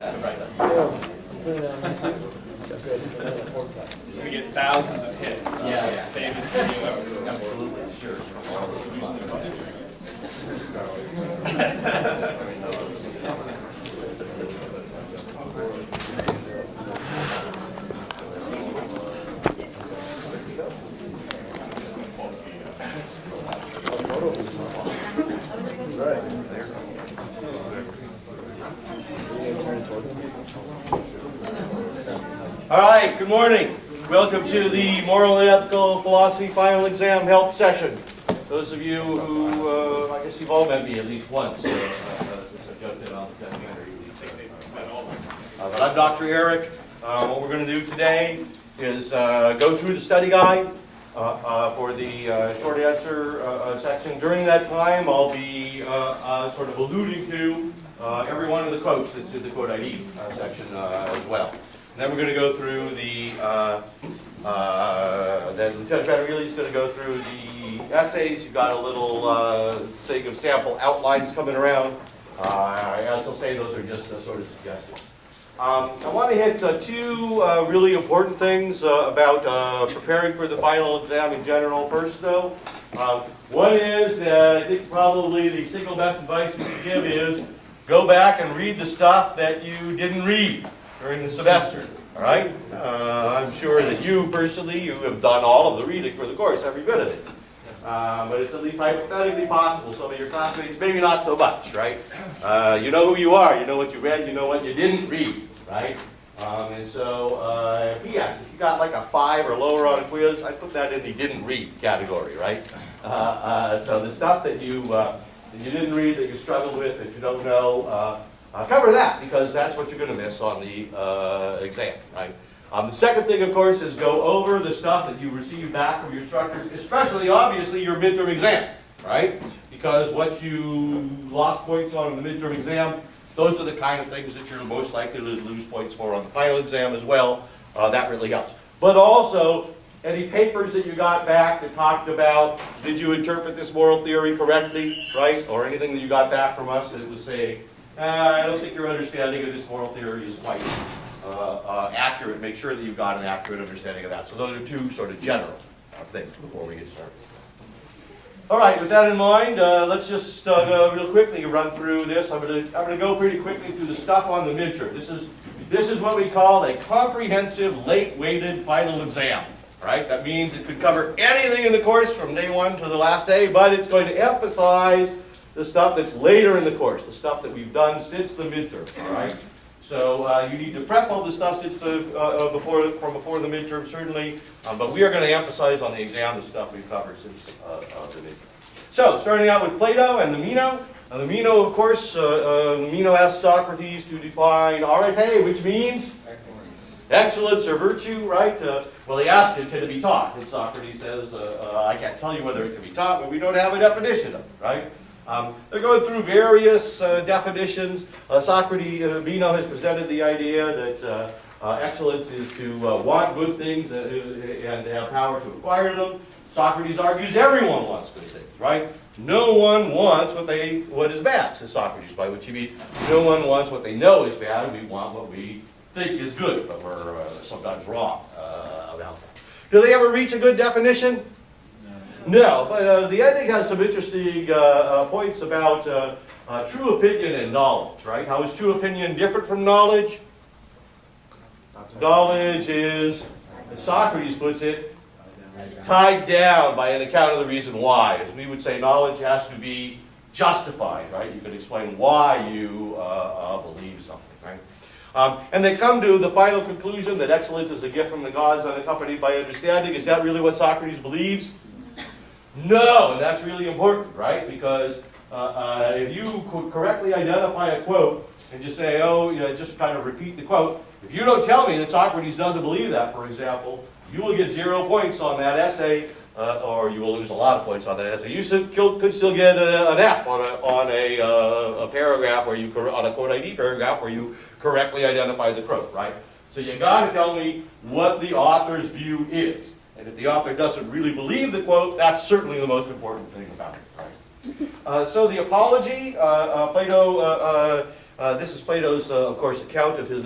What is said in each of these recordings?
We get thousands of hits. It's Yeah. the most famous video ever. Absolutely, sure. All right, good morning. Welcome to the Moral and Ethical Philosophy Final Exam Help Session. Those of you who, I guess you've all met me at least once since I jumped in on the 10 but I'm Dr. Eric. What we're going to do today is go through the study guide for the short answer section. During that time, I'll be sort of alluding to every one of the quotes that's in the quote ID section as well. And then we're going to go through then Lieutenant Patriotism is going to go through the essays. You've got a little thing of sample outlines coming around. As I'll say, those are just sort of suggestions. I want to hit two really important things about preparing for the final exam in general. First, though, one is that I think probably the single best advice we can give is go back and read the stuff that you didn't read during the semester. All right? I'm sure that you personally, you have done all of the reading for the course, every bit of it. But it's at least hypothetically possible. Some of your classmates, maybe not so much, right? You know who you are. You know what you read. You know what you didn't read, right? And so, P.S., if you got like a 5 or lower on a quiz, I'd put that in the didn't read category, right? So the stuff that you didn't read, that you struggled with, that you don't know, cover that, because that's what you're going to miss on the exam, right? The second thing, of course, is go over the stuff that you received back from your instructors, especially, obviously, your midterm exam, right? Because what you lost points on in the midterm exam, those are the kind of things that you're most likely to lose points for on the final exam as well. That really helps. But also, any papers that you got back that talked about, did you interpret this moral theory correctly, right? Or anything that you got back from us that was saying, I don't think your understanding of this moral theory is quite accurate. Make sure that you've got an accurate understanding of that. So those are two sort of general things before we get started. All right, with that in mind, let's just real quickly run through this. I'm going to go pretty quickly through the stuff on the midterm. This is what we call a comprehensive, late-weighted final exam. Right? That means it could cover anything in the course from day one to the last day, but it's going to emphasize the stuff that's later in the course, the stuff that we've done since the midterm. All right. So you need to prep all the stuff since the before the midterm, certainly, but we are going to emphasize on the exam the stuff we've covered since the midterm. So starting out with Plato and the Meno. The Meno, of course, Meno asked Socrates to define arete, which means excellence or virtue, right? Well, he asks it, can it be taught? And Socrates says, I can't tell you whether it can be taught, but we don't have a definition of it, right? They're going through various definitions. Meno has presented the idea that excellence is to want good things and have power to acquire them. Socrates argues everyone wants good things, right? No one wants what is bad, says Socrates, by which he means no one wants what they know is bad. We want what we think is good, but we're sometimes wrong about that. Do they ever reach a good definition? No, but the ending has some interesting points about true opinion and knowledge, right? How is true opinion different from knowledge? Knowledge is, as Socrates puts it, tied down by an account of the reason why. As we would say, knowledge has to be justified, right? You can explain why you believe something, right? And they come to the final conclusion that excellence is a gift from the gods unaccompanied by understanding. Is that really what Socrates believes? No, and that's really important, right? Because if you could correctly identify a quote and just say, just kind of repeat the quote, if you don't tell me that Socrates doesn't believe that, for example, you will get 0 points on that essay, or you will lose a lot of points on that essay. You could still get an F on a paragraph where on a quote ID paragraph where you correctly identify the quote, right? So you got to tell me what the author's view is. And if the author doesn't really believe the quote, that's certainly the most important thing about it, right? So the Apology, Plato This is Plato's, of course, account of his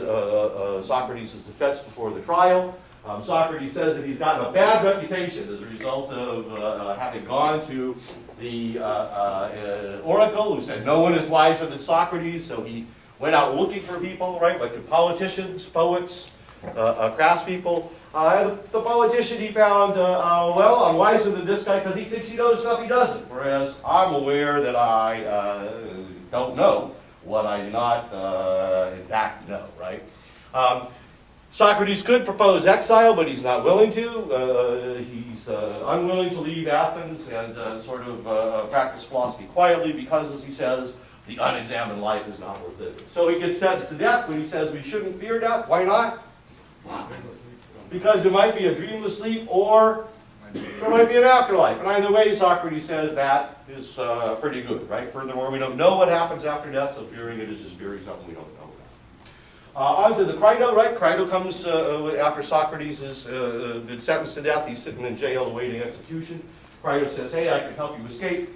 Socrates' defense before the trial. Socrates says that he's gotten a bad reputation as a result of having gone to the oracle who said no one is wiser than Socrates, so he went out looking for people, right, like politicians, poets, craftspeople. The politician he found, well, I'm wiser than this guy because he thinks he knows stuff he doesn't, whereas I'm aware that I don't know what I do not, in fact, know, right? Socrates could propose exile, but he's not willing to. He's unwilling to leave Athens and sort of practice philosophy quietly because, as he says, the unexamined life is not worth living. So he gets sentenced to death, but he says we shouldn't fear death. Why not? Because there might be a dreamless sleep or there might be an afterlife. And either way, Socrates says that is pretty good, right? Furthermore, we don't know what happens after death, so fearing it is just fearing something we don't know about. On to the Crito, right? Crito comes after Socrates has been sentenced to death. He's sitting in jail awaiting execution. Crito says, hey, I can help you escape.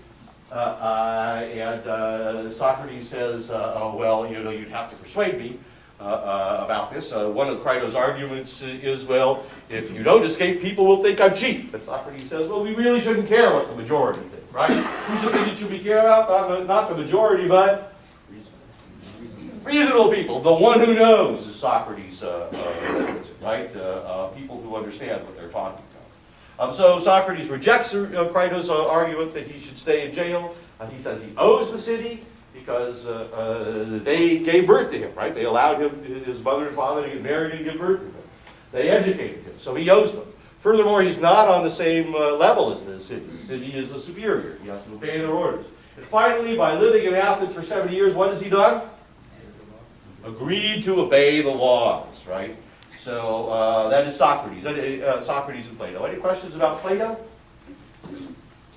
And Socrates says, oh, well, you know, you'd have to persuade me about this. One of Crito's arguments is, well, if you don't escape, people will think I'm cheap. And Socrates says, well, we really shouldn't care what the majority think, right? Who's the thing that should we care about? Not the majority, but reasonable people. The one who knows, as Socrates puts it, right? People who understand what they're talking about. So Socrates rejects Crito's argument that he should stay in jail. He says he owes the city because they gave birth to him, right? They allowed him, his mother and father, to get married and give birth to him. They educated him, so he owes them. Furthermore, he's not on the same level as the city. The city is a superior. He has to obey their orders. And finally, by living in Athens for 70 years, what has he done? Agreed to obey the laws, right? So that is Socrates. Socrates and Plato. Any questions about Plato?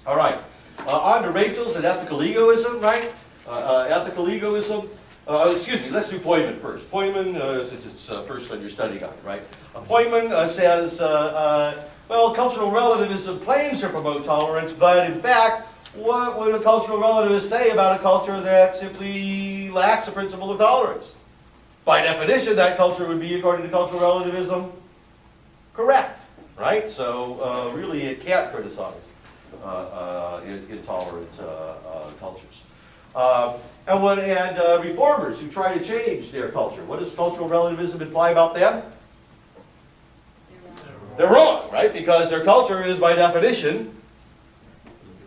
All right. On to Rachel's and ethical egoism, right? Ethical egoism. Excuse me, let's do Poyman first. Poyman, since it's first on your study guide, right? Poyman says, well, cultural relativism claims to promote tolerance, but in fact, what would a cultural relativist say about a culture that simply lacks a principle of tolerance? By definition, that culture would be, according to cultural relativism, correct, right? So really, it can't criticize intolerant cultures. And reformers who try to change their culture, what does cultural relativism imply about them? They're wrong, right? Because their culture is, by definition,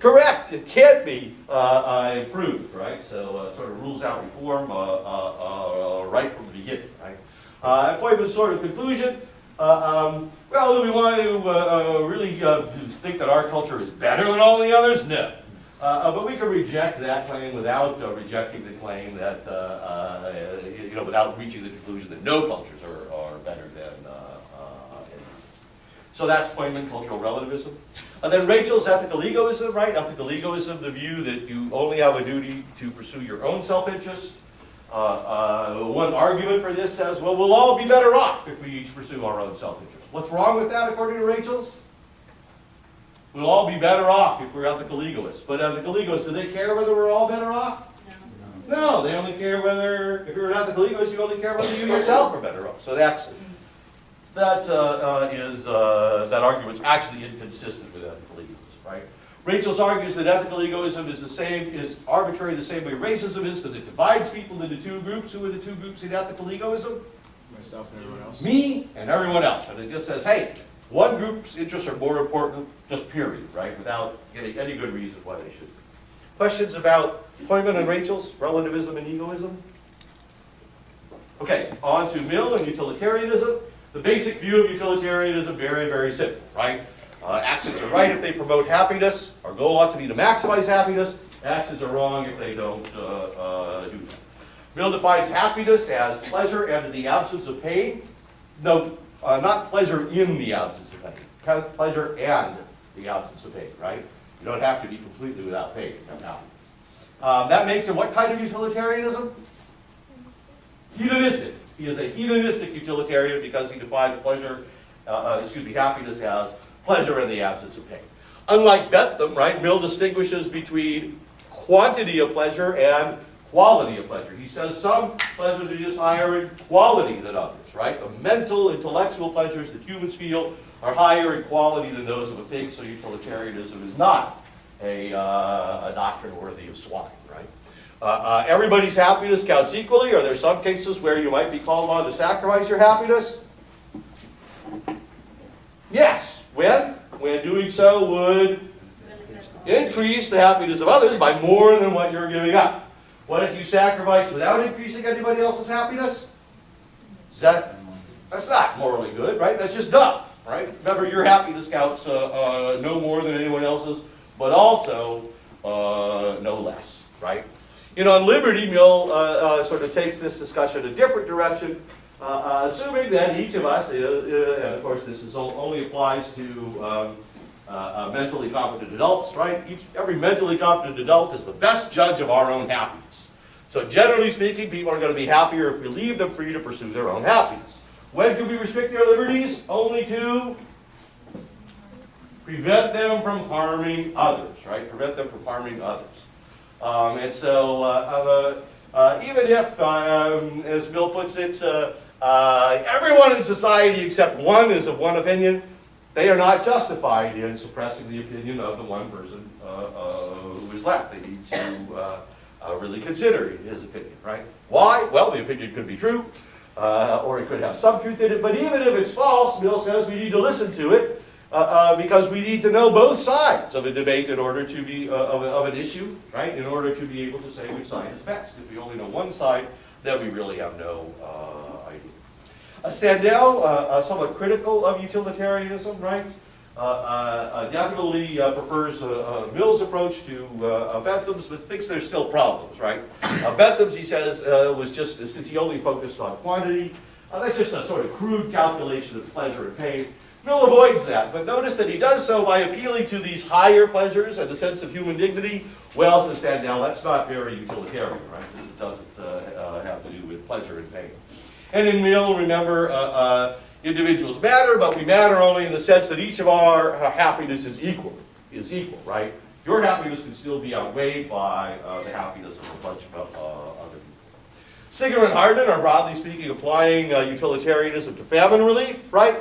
correct. It can't be improved, right? So sort of rules out reform right from the beginning, right? Poyman's sort of conclusion. Well, do we want to really think that our culture is better than all the others? No. But we can reject that claim without rejecting the claim that, without reaching the conclusion that no cultures are better than any. So that's Poyman, cultural relativism. And then Rachel's ethical egoism, right? Ethical egoism, the view that you only have a duty to pursue your own self-interest. One argument for this says, well, we'll all be better off if we each pursue our own self-interest. What's wrong with that, according to Rachel's? We'll all be better off if we're ethical egoists. But ethical egoists, do they care whether we're all better off? No, they only care whether, if you're an ethical egoist, you only care whether you yourself are better off. So that argument's actually inconsistent with ethical egoism, right? Rachel's argues that ethical egoism is arbitrary the same way racism is, because it divides people into two groups. Who are the two groups in ethical egoism? Myself and everyone else. Me and everyone else. And it just says, hey, one group's interests are more important, just period, right? Without giving any good reason why they should. Questions about Poyman and Rachel's relativism and egoism? Okay, on to Mill and utilitarianism. The basic view of utilitarianism, very, very simple, right? Actions are right if they promote happiness. Our goal ought to be to maximize happiness. Actions are wrong if they don't do that. Mill defines happiness as pleasure and the absence of pain. No, not pleasure in the absence of pain. Pleasure and the absence of pain, right? You don't have to be completely without pain to have happiness. That makes him what kind of utilitarianism? Hedonistic. He is a hedonistic utilitarian because he defines happiness as pleasure in the absence of pain. Unlike Bentham, right, Mill distinguishes between quantity of pleasure and quality of pleasure. He says some pleasures are just higher in quality than others, right? The mental, intellectual pleasures that humans feel are higher in quality than those of a pig, so utilitarianism is not a doctrine worthy of swine, right? Everybody's happiness counts equally. Are there some cases where you might be called on to sacrifice your happiness? Yes. When? When doing so would increase the happiness of others by more than what you're giving up. What if you sacrifice without increasing anybody else's happiness? That's not morally good, right? That's just dumb, right? Remember, your happiness counts no more than anyone else's, but also no less, right? You know, on liberty, Mill sort of takes this discussion a different direction, assuming that each of us is, and of course this is only applies to mentally competent adults, right? Every mentally competent adult is the best judge of our own happiness. So generally speaking, people are going to be happier if we leave them free to pursue their own happiness. When can we restrict their liberties? Only to prevent them from harming others, right? Prevent them from harming others. And so even if, as Mill puts it, everyone in society except one is of one opinion, they are not justified in suppressing the opinion of the one person who is left. They need to really consider his opinion, right? Why? Well, the opinion could be true, or it could have some truth in it, but even if it's false, Mill says we need to listen to it because we need to know both sides of a debate in order to be, of an issue, right? In order to be able to say which side is best. If we only know one side, then we really have no idea. Stockdale, somewhat critical of utilitarianism, right? Definitely prefers Mill's approach to Bentham's, but thinks there's still problems, right? Bentham's, he says, was just, since he only focused on quantity, that's just a sort of crude calculation of pleasure and pain. Mill avoids that, but notice that he does so by appealing to these higher pleasures and the sense of human dignity. Well, says Stockdale, that's not very utilitarian, right? This doesn't have to do with pleasure and pain. And in Mill, remember, individuals matter, but we matter only in the sense that each of our happiness is equal, right? Your happiness can still be outweighed by the happiness of a bunch of other people. Singer and Hardin are broadly speaking applying utilitarianism to famine relief, right?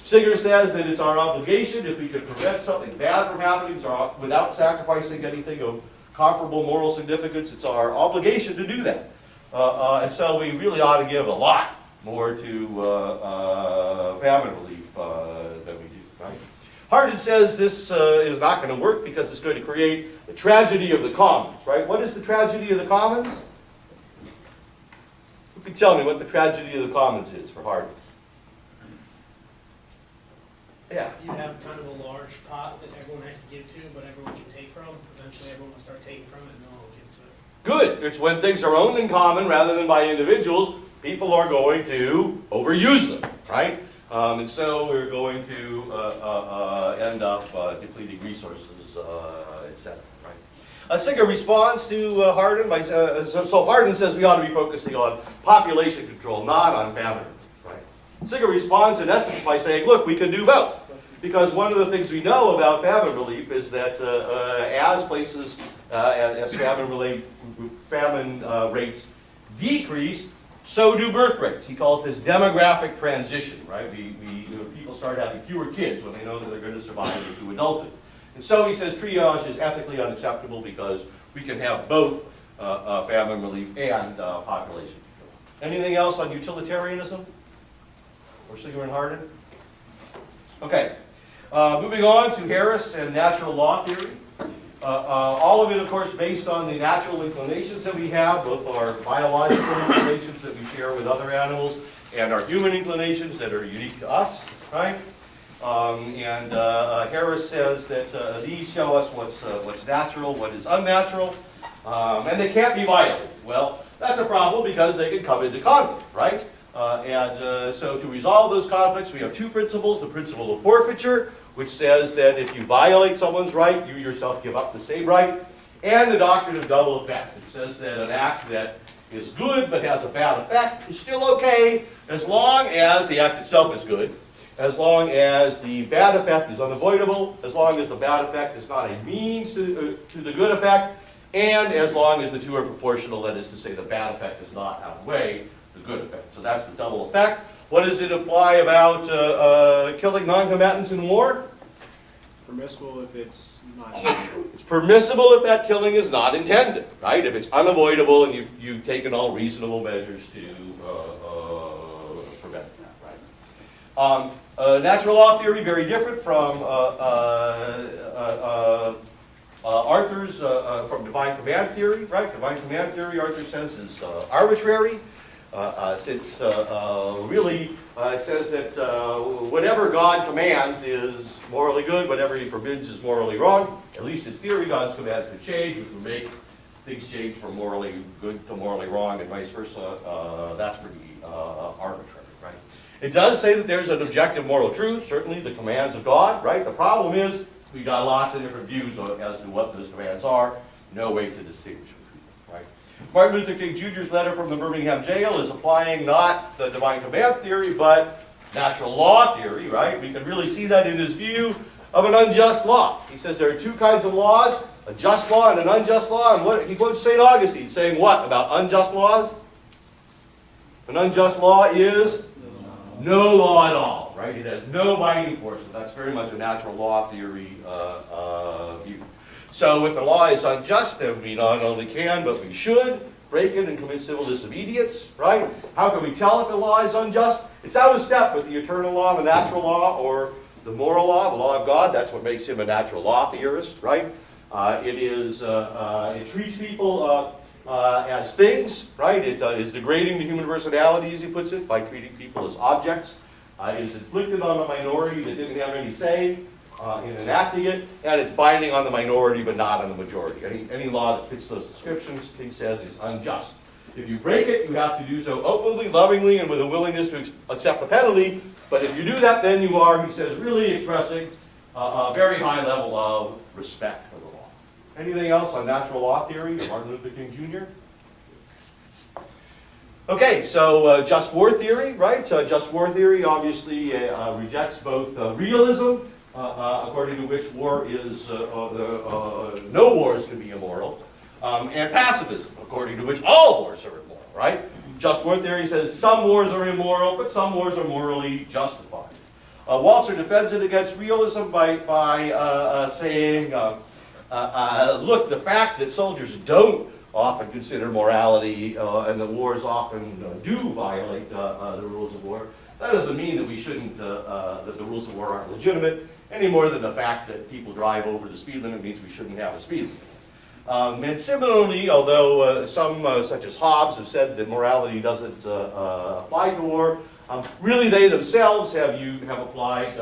Singer says that it's our obligation, if we can prevent something bad from happening without sacrificing anything of comparable moral significance, it's our obligation to do that. And so we really ought to give a lot more to famine relief than we do, right? Hardin says this is not going to work because it's going to create a tragedy of the commons, right? What is the tragedy of the commons? Who can tell me what the tragedy of the commons is for Hardin? Yeah. You have kind of a large pot that everyone has to give to, but everyone can take from. Eventually everyone will start taking from it and no one will give to it. Good. It's when things are owned in common rather than by individuals, people are going to overuse them, right? And so we're going to end up depleting resources, etc. Right? Singer responds to Hardin by so Hardin says we ought to be focusing on population control, not on famine. Right? Singer responds in essence by saying, look, we can do both. Because one of the things we know about famine relief is that as places, as famine rates decrease, so do birth rates. He calls this demographic transition, right? People start having fewer kids when they know that they're going to survive into adulthood. And so he says triage is ethically unacceptable because we can have both famine relief and population control. Anything else on utilitarianism? Or Singer and Hardin? Okay. Moving on to Harris and natural law theory. All of it, of course, based on the natural inclinations that we have, both our biological inclinations that we share with other animals and our human inclinations that are unique to us, right? Harris says that these show us what's natural, what is unnatural, and they can't be violated. Well, that's a problem because they can come into conflict, right? So to resolve those conflicts, we have two principles. The principle of forfeiture, which says that if you violate someone's right, you yourself give up the same right. And the doctrine of double effect. It says that an act that is good but has a bad effect is still okay as long as the act itself is good, as long as the bad effect is unavoidable, as long as the bad effect is not a means to the good effect, and as long as the two are proportional, that is to say the bad effect does not outweigh the good effect. So that's the double effect. What does it imply about killing non-combatants in war? Permissible if it's not. It's permissible if that killing is not intended, right? If it's unavoidable and you've taken all reasonable measures to prevent that, right? Natural law theory, very different from Arthur's, from divine command theory, right? Divine command theory, Arthur says, is arbitrary. Since really it says that whatever God commands is morally good, whatever he forbids is morally wrong. At least in theory, God's commands could change, which would make things change from morally good to morally wrong and vice versa. That's pretty arbitrary, right? It does say that there's an objective moral truth, certainly the commands of God, right? The problem is we got lots of different views as to what those commands are. No way to distinguish between them, right? Martin Luther King Jr.'s letter from the Birmingham jail is applying not the divine command theory, but natural law theory, right? We can really see that in his view of an unjust law. He says there are two kinds of laws, a just law and an unjust law. And what he quotes St. Augustine saying what about unjust laws? An unjust law is no law at all, right? It has no binding force. So that's very much a natural law theory view. So if the law is unjust, then we not only can, but we should break it and commit civil disobedience, right? How can we tell if the law is unjust? It's out of step with the eternal law, the natural law, or the moral law, the law of God. That's what makes him a natural law theorist, right? It treats people as things, right? It is degrading the human personality, as he puts it, by treating people as objects. It is inflicted on a minority that didn't have any say in enacting it, and it's binding on the minority but not on the majority. Any law that fits those descriptions, King says, is unjust. If you break it, you have to do so openly, lovingly, and with a willingness to accept the penalty. But if you do that, then you are, he says, really expressing a very high level of respect for the law. Anything else on natural law theory or Martin Luther King Jr.? Okay, so just war theory, right? Just war theory obviously rejects both realism, according to which war is, no wars can be immoral, and pacifism, according to which all wars are immoral, right? Just war theory says some wars are immoral, but some wars are morally justified. Waltzer defends it against realism by saying, look, the fact that soldiers don't often consider morality and that wars often do violate the rules of war, that doesn't mean that we shouldn't, that the rules of war aren't legitimate, any more than the fact that people drive over the speed limit means we shouldn't have a speed limit. And similarly, although some, such as Hobbes, have said that morality doesn't apply to war, really they themselves have applied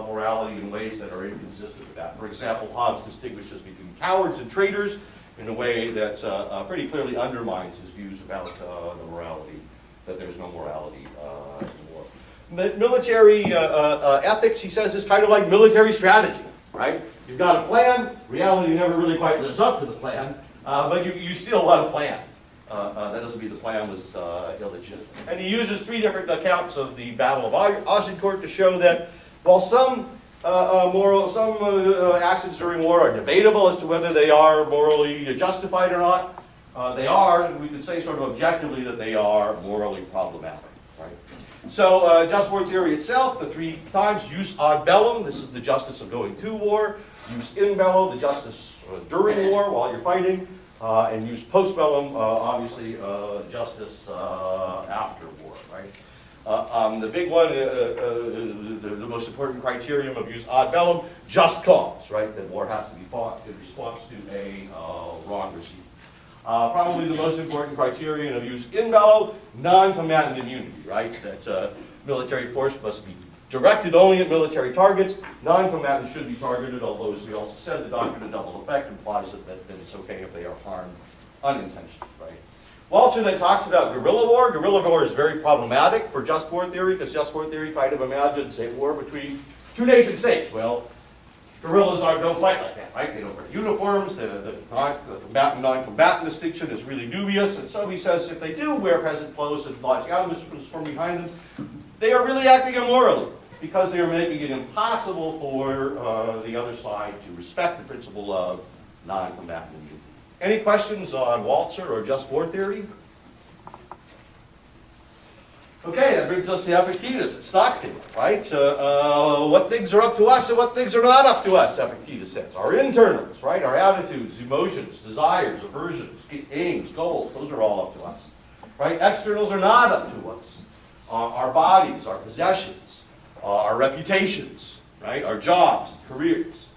morality in ways that are inconsistent with that. For example, Hobbes distinguishes between cowards and traitors in a way that pretty clearly undermines his views about the morality, that there's no morality in war. Military ethics, he says, is kind of like military strategy, right? You've got a plan, reality never really quite lives up to the plan, but you still want a plan. That doesn't mean the plan was illegitimate. And he uses three different accounts of the Battle of Agincourt to show that while some actions during war are debatable as to whether they are morally justified or not, they are, we could say sort of objectively that they are morally problematic. Right? So just war theory itself, the three times: use ad bellum, this is the justice of going to war; use in bello, the justice during war while you're fighting; and use post bellum, obviously justice after war. Right? The big one, the most important criterion of use ad bellum, just cause, right? That war has to be fought in response to a wrong received. Probably the most important criterion of use in bello, non-combatant immunity, right? That military force must be directed only at military targets. Non-combatants should be targeted, although, as we also said, the doctrine of double effect implies that it's okay if they are harmed unintentionally, right? Waltzer then talks about guerrilla war. Guerrilla war is very problematic for just war theory, because just war theory kind of imagines a war between two nation states. Well, guerrillas don't fight like that, right? They don't wear uniforms. The combatant non-combatant distinction is really dubious, and so he says if they do wear peasant clothes and lodge arms from behind them, they are really acting immorally, because they are making it impossible for the other side to respect the principle of non-combatant immunity. Any questions on Waltzer or just war theory? Okay, that brings us to Epictetus at Stockdale, right? What things are up to us and what things are not up to us, Epictetus says. Our internals, right? Our attitudes, emotions, desires, aversions, aims, goals, those are all up to us, right? Externals are not up to us. Our bodies, our possessions, our reputations, right? Our jobs, careers.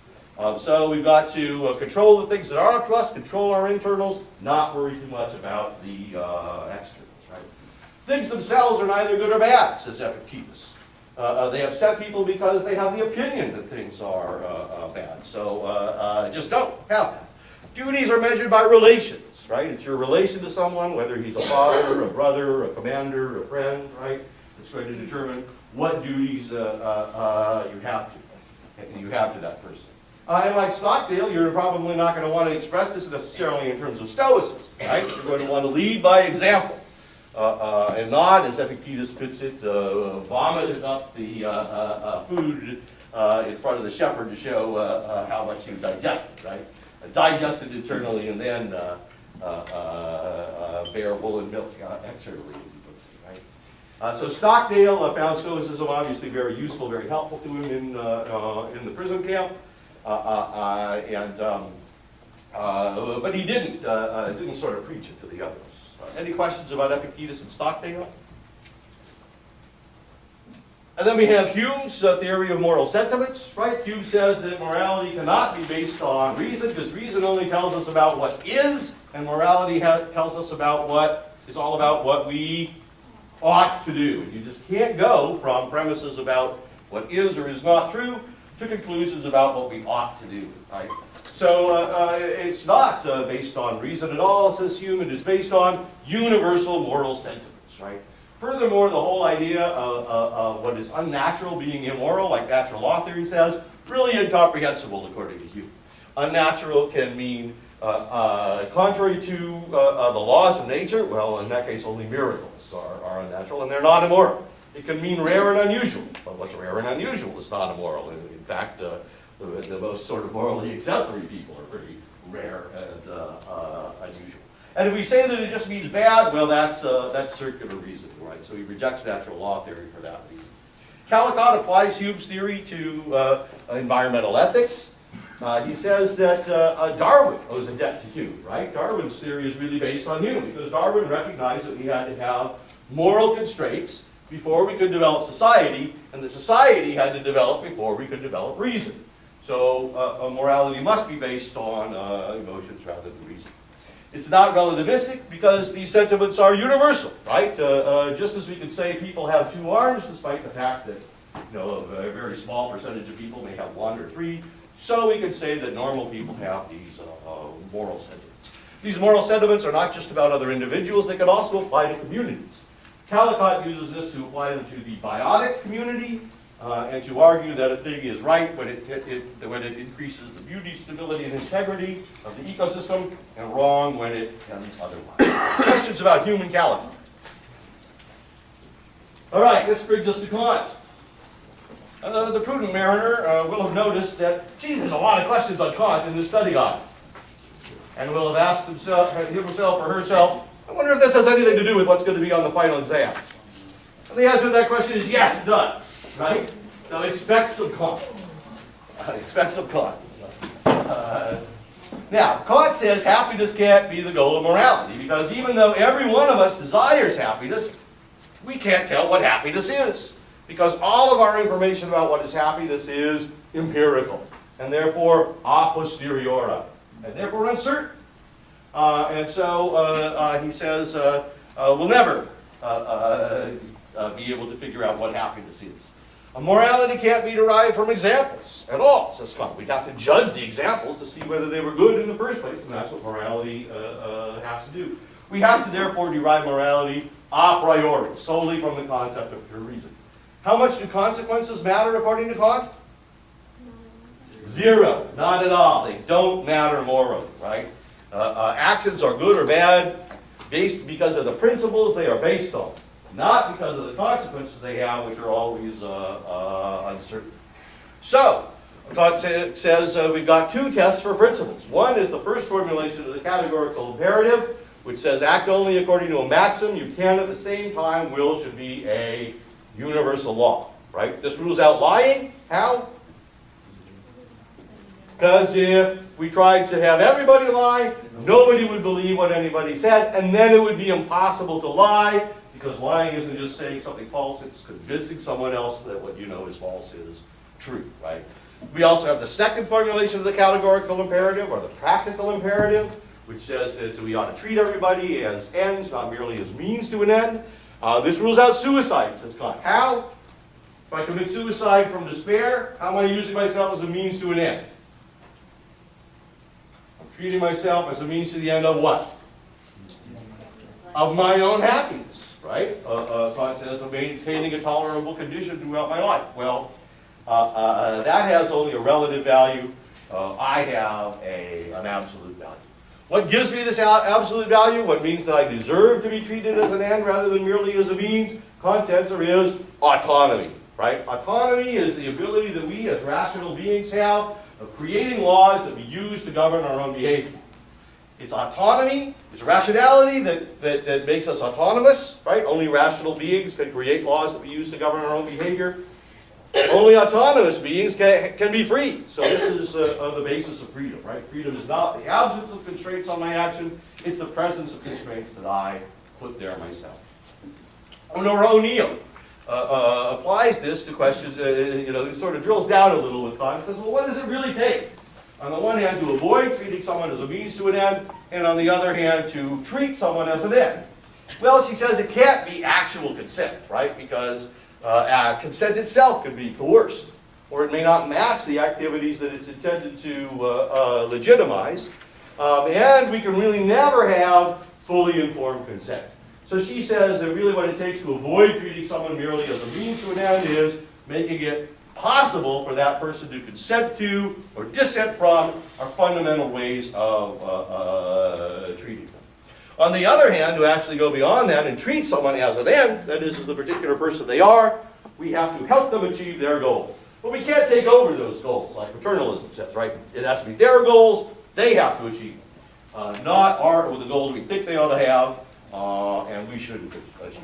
So we've got to control the things that are up to us, control our internals, not worry too much about the externals. Things themselves are neither good or bad, says Epictetus. They upset people because they have the opinion that things are bad. So just don't have that. Duties are measured by relations, right? It's your relation to someone, whether he's a father, a brother, a commander, a friend, right? It's going to determine what duties you have to that person. And like Stockdale, you're probably not going to want to express this necessarily in terms of stoicism, right? You're going to want to lead by example. And not, as Epictetus puts it, vomited up the food in front of the shepherd to show how much you digested, right? Digested internally and then bear wool and milk externally, as he puts it, right? So Stockdale found stoicism obviously very useful, very helpful to him in the prison camp, but he didn't sort of preach it to the others. Any questions about Epictetus and Stockdale? And then we have Hume's theory of moral sentiments, right? Hume says that morality cannot be based on reason, because reason only tells us about what is, and morality tells us about what is all about what we ought to do. And you just can't go from premises about what is or is not true to conclusions about what we ought to do, right? So it's not based on reason at all, says Hume. It is based on universal moral sentiments, right? Furthermore, the whole idea of what is unnatural being immoral, like natural law theory says, really incomprehensible according to Hume. Unnatural can mean contrary to the laws of nature. Well, in that case, only miracles are unnatural, and they're not immoral. It can mean rare and unusual. Well, what's rare and unusual is not immoral. In fact, the most sort of morally exemplary people are pretty rare and unusual. And if we say that it just means bad, well, that's circular reasoning, right? So he rejects natural law theory for that reason. Callicott applies Hume's theory to environmental ethics. He says that Darwin owes a debt to Hume, right? Darwin's theory is really based on Hume, because Darwin recognized that we had to have moral constraints before we could develop society, and the society had to develop before we could develop reason. So morality must be based on emotions rather than reason. It's not relativistic because these sentiments are universal, right? Just as we could say people have two arms, despite the fact that a very small percentage of people may have one or three, so we could say that normal people have these moral sentiments. These moral sentiments are not just about other individuals, they can also apply to communities. Callicott uses this to apply them to the biotic community, and to argue that a thing is right when it increases the beauty, stability, and integrity of the ecosystem, and wrong when it ends otherwise. Questions about Hume and Callicott? All right, this brings us to Kant. The prudent mariner will have noticed that, geez, there's a lot of questions on Kant in this study guide. And will have asked himself or herself, I wonder if this has anything to do with what's going to be on the final exam. And the answer to that question is yes, it does. Right? So expect some Kant. Expect some Kant. Now, Kant says happiness can't be the goal of morality, because even though every one of us desires happiness, we can't tell what happiness is. Because all of our information about what is happiness is empirical, and therefore a posteriori, and therefore uncertain. And so he says we'll never be able to figure out what happiness is. Morality can't be derived from examples at all, says Kant. We'd have to judge the examples to see whether they were good in the first place, and that's what morality has to do. We have to therefore derive morality a priori, solely from the concept of pure reason. How much do consequences matter according to Kant? Zero. Not at all. They don't matter morally, right? Actions are good or bad based because of the principles they are based on, not because of the consequences they have, which are always uncertain. So, Kant says we've got two tests for principles. One is the first formulation of the categorical imperative, which says act only according to a maxim. You can at the same time will should be a universal law, right? This rules out lying. How? Because if we tried to have everybody lie, nobody would believe what anybody said, and then it would be impossible to lie, because lying isn't just saying something false, it's convincing someone else that what you know is false is true, right? We also have the second formulation of the categorical imperative, or the practical imperative, which says that we ought to treat everybody as ends, not merely as means to an end. This rules out suicide, says Kant. How? If I commit suicide from despair, how am I using myself as a means to an end? I'm treating myself as a means to the end of what? Of my own happiness, right? Kant says I'm maintaining a tolerable condition throughout my life. Well, that has only a relative value. I have an absolute value. What gives me this absolute value? What means that I deserve to be treated as an end rather than merely as a means? Kant's answer is autonomy, right? Autonomy is the ability that we as rational beings have of creating laws that we use to govern our own behavior. It's autonomy, it's rationality that makes us autonomous, right? Only rational beings can create laws that we use to govern our own behavior. Only autonomous beings can be free. So this is the basis of freedom, right? Freedom is not the absence of constraints on my action, it's the presence of constraints that I put there myself. Nora O'Neill applies this to questions, it sort of drills down a little with Kant and says, well, what does it really take? On the one hand, to avoid treating someone as a means to an end, and on the other hand, to treat someone as an end. Well, she says it can't be actual consent, right? Because consent itself could be coerced, or it may not match the activities that it's intended to legitimize, and we can really never have fully informed consent. So she says that really what it takes to avoid treating someone merely as a means to an end is making it possible for that person to consent to or dissent from our fundamental ways of treating them. On the other hand, to actually go beyond that and treat someone as an end, that is, as the particular person they are, we have to help them achieve their goals. But we can't take over those goals, like paternalism says, right? It has to be their goals, they have to achieve them. Not the goals we think they ought to have, and we shouldn't achieve them.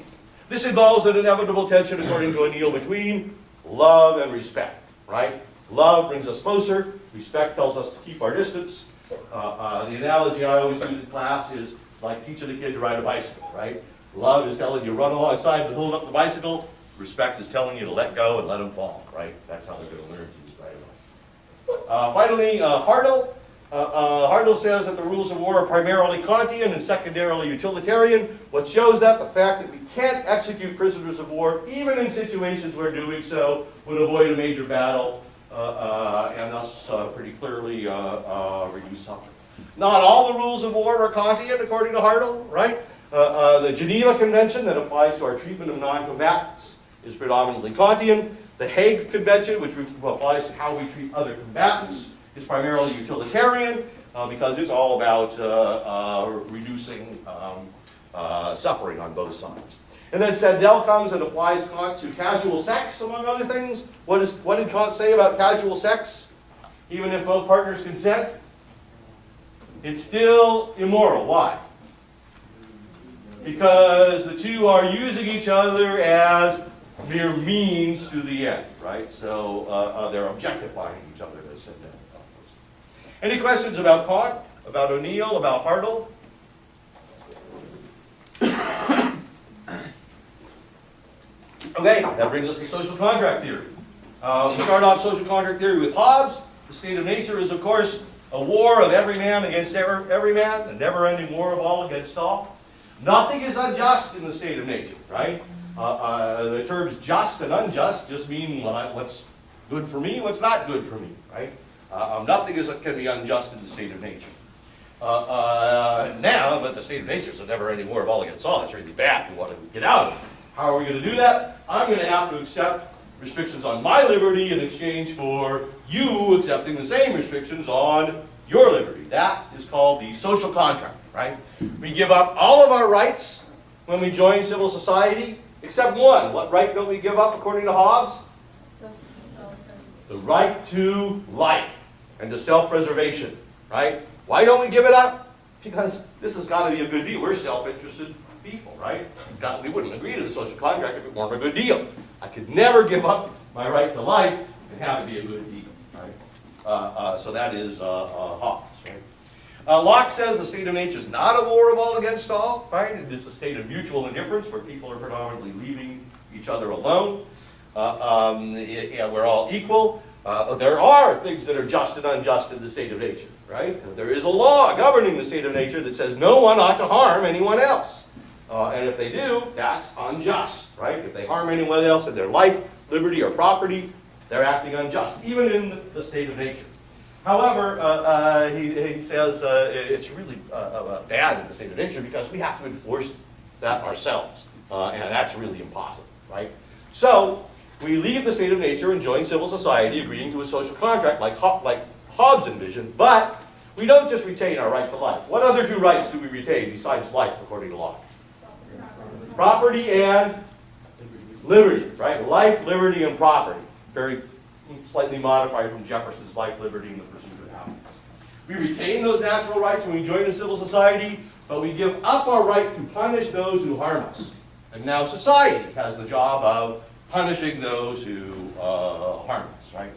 This involves an inevitable tension, according to O'Neill, between love and respect, right? Love brings us closer, respect tells us to keep our distance. The analogy I always use in class is like teaching a kid to ride a bicycle, right? Love is telling you to run alongside and hold up the bicycle. Respect is telling you to let go and let them fall, right? That's how they're going to learn to use right away. Finally, Hardin. Hardin says that the rules of war are primarily Kantian and secondarily utilitarian. What shows that? The fact that we can't execute prisoners of war, even in situations where doing so would avoid a major battle, and thus pretty clearly reduce suffering. Not all the rules of war are Kantian, according to Hardin, right? The Geneva Convention that applies to our treatment of non-combatants is predominantly Kantian. The Hague Convention, which applies to how we treat other combatants, is primarily utilitarian because it's all about reducing suffering on both sides. And then Stockdale comes and applies Kant to casual sex, among other things. What did Kant say about casual sex? Even if both partners consent, it's still immoral. Why? Because the two are using each other as mere means to the end, right? So they're objectifying each other, as said there. Any questions about Kant, about O'Neill, about Hardin? Okay, that brings us to social contract theory. We start off social contract theory with Hobbes. The state of nature is, of course, a war of every man against every man, a never-ending war of all against all. Nothing is unjust in the state of nature, right? The terms just and unjust just mean what's good for me, what's not good for me, right? Nothing can be unjust in the state of nature. But the state of nature is a never-ending war of all against all. It's really bad. We want to get out of it. How are we going to do that? I'm going to have to accept restrictions on my liberty in exchange for you accepting the same restrictions on your liberty. That is called the social contract, right? We give up all of our rights when we join civil society, except one. What right don't we give up according to Hobbes? the right to life and to self-preservation, right? Why don't we give it up? Because this has got to be a good deal. We're self-interested people, right? We wouldn't agree to the social contract if it weren't a good deal. I could never give up my right to life and have it be a good deal, right? So that is Hobbes, right? Locke says the state of nature is not a war of all against all, right? It is a state of mutual indifference where people are predominantly leaving each other alone. We're all equal. There are things that are just and unjust in the state of nature, right? There is a law governing the state of nature that says no one ought to harm anyone else. And if they do, that's unjust, right? If they harm anyone else in their life, liberty, or property, they're acting unjust, even in the state of nature. However, he says it's really bad in the state of nature because we have to enforce that ourselves. And that's really impossible, right? So, we leave the state of nature and join civil society, agreeing to a social contract like Hobbes envisioned, but we don't just retain our right to life. What other two rights do we retain besides life, according to Locke? Property and liberty, right? Life, liberty, and property. Very slightly modified from Jefferson's life, liberty, and the pursuit of happiness. We retain those natural rights when we join a civil society, but we give up our right to punish those who harm us. And now society has the job of punishing those who harm us, right?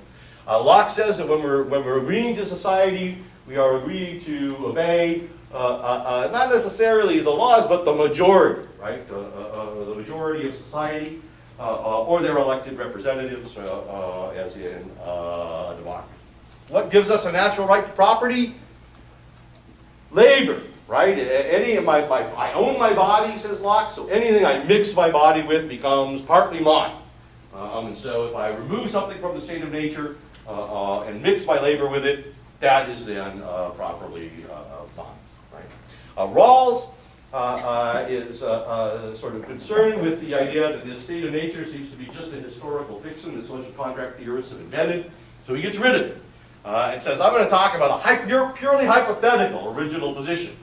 Locke says that when we're agreeing to society, we are agreeing to obey not necessarily the laws, but the majority, right? The majority of society or their elected representatives, as in democracy. What gives us a natural right to property? Labor, right? I own my body, says Locke, so anything I mix my body with becomes partly mine. And so if I remove something from the state of nature and mix my labor with it, that is then properly mine. Right? Rawls is sort of concerned with the idea that this state of nature seems to be just a historical fiction that social contract theorists have invented, so he gets rid of it. And says, I'm going to talk about a purely hypothetical original position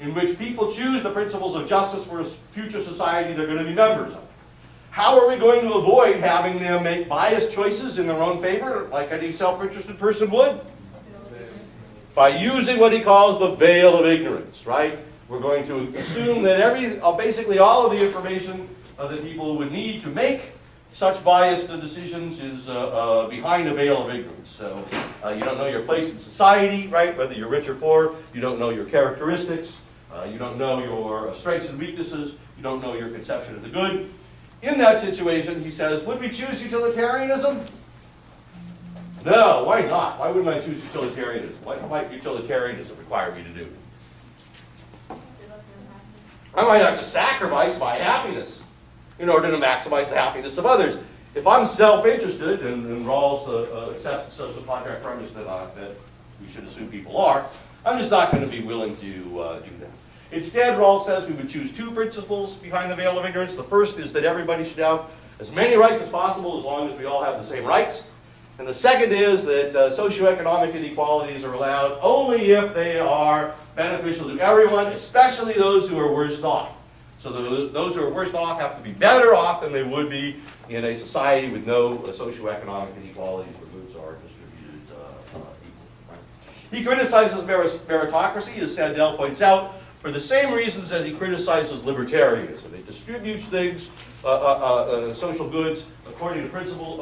in which people choose the principles of justice for a future society they're going to be members of. How are we going to avoid having them make biased choices in their own favor, like any self-interested person would? By using what he calls the veil of ignorance, right? We're going to assume that basically all of the information that people would need to make such biased decisions is behind a veil of ignorance. So you don't know your place in society, right? Whether you're rich or poor, you don't know your characteristics, you don't know your strengths and weaknesses, you don't know your conception of the good. In that situation, he says, would we choose utilitarianism? No, why not? Why wouldn't I choose utilitarianism? What might utilitarianism require me to do? I might have to sacrifice my happiness in order to maximize the happiness of others. If I'm self-interested, and Rawls accepts the social contract premise that we should assume people are, I'm just not going to be willing to do that. Instead, Rawls says we would choose two principles behind the veil of ignorance. The first is that everybody should have as many rights as possible as long as we all have the same rights. And the second is that socioeconomic inequalities are allowed only if they are beneficial to everyone, especially those who are worst off. So those who are worst off have to be better off than they would be in a society with no socioeconomic inequalities where goods are distributed equally. Right? He criticizes meritocracy, as Stockdale points out, for the same reasons as he criticizes libertarianism. It distributes things, social goods, according to principle,